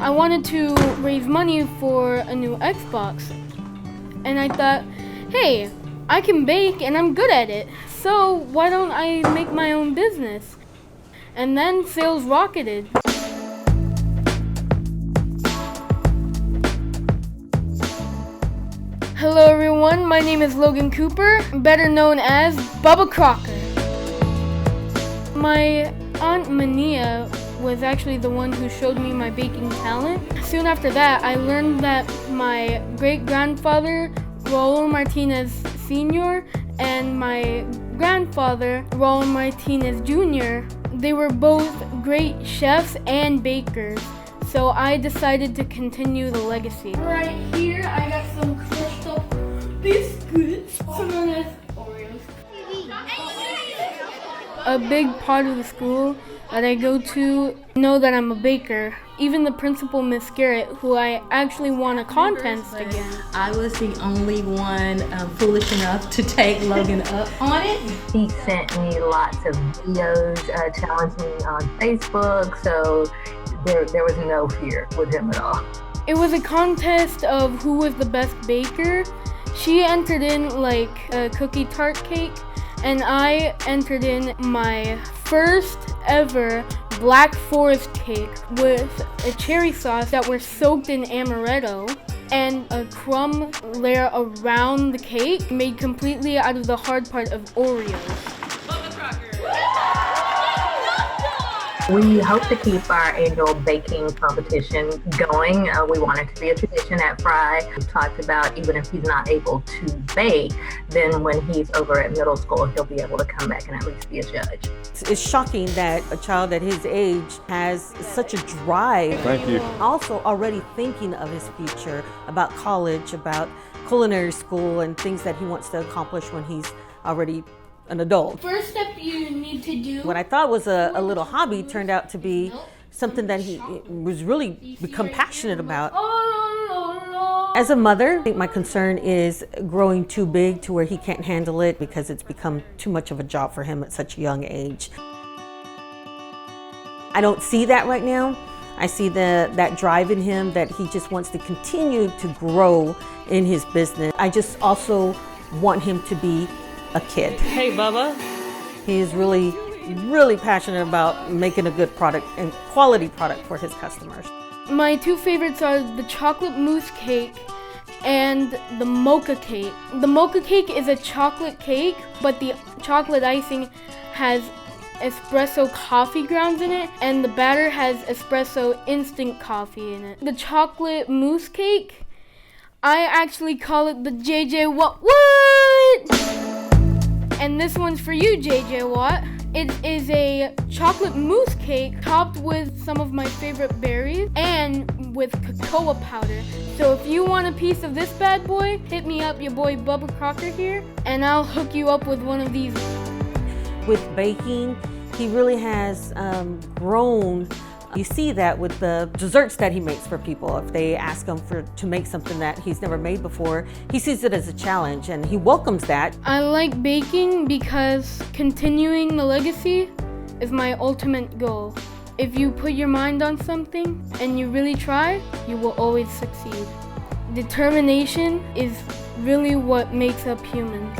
I wanted to raise money for a new Xbox. And I thought, hey, I can bake and I'm good at it. So why don't I make my own business? And then sales rocketed. Hello everyone, my name is Logan Cooper, better known as Bubba Crocker. My Aunt Mania was actually the one who showed me my baking talent. Soon after that, I learned that my great-grandfather, Raul Martinez Sr., and my grandfather, Raul Martinez Jr., they were both great chefs and bakers. So I decided to continue the legacy. Right here, I got some crushed up biscuits, known as Oreos. A big part of the school that I go to know that I'm a baker. Even the principal, Miss Garrett, who I actually won a contest against. I was the only one foolish enough to take Logan up on it. He sent me lots of videos challenging me on Facebook, so there was no fear with him at all. It was a contest of who was the best baker. She entered in like a cookie tart cake, and I entered in my first ever Black Forest cake with a cherry sauce that were soaked in amaretto and a crumb layer around the cake made completely out of the hard part of Oreos. Bubba Crocker. We hope to keep our annual baking competition going. We want it to be a tradition at Fry. We've talked about even if he's not able to bake, then when he's over at middle school, he'll be able to come back and at least be a judge. It's shocking that a child at his age has such a drive. Thank you. Also already thinking of his future, about college, about culinary school, and things that he wants to accomplish when he's already an adult. First step you need to do. What I thought was a little hobby turned out to be something that he was really become passionate about. As a mother, I think my concern is growing too big to where he can't handle it because it's become too much of a job for him at such a young age. I don't see that right now. I see that drive in him that he just wants to continue to grow in his business. I just also want him to be a kid. Hey, Bubba. He is really, really passionate about making a good product and quality product for his customers. My two favorites are the chocolate mousse cake and the mocha cake. The mocha cake is a chocolate cake, but the chocolate icing has espresso coffee grounds in it, and the batter has espresso instant coffee in it. The chocolate mousse cake, I actually call it the JJ What? And this one's for you, JJ Watt. It is a chocolate mousse cake topped with some of my favorite berries and with cocoa powder. So if you want a piece of this bad boy, hit me up, your boy Bubba Crocker here, and I'll hook you up with one of these. With baking, he really has grown. You see that with the desserts that he makes for people. If they ask him to make something that he's never made before, he sees it as a challenge and he welcomes that. I like baking because continuing the legacy is my ultimate goal. If you put your mind on something and you really try, you will always succeed. Determination is really what makes up humans.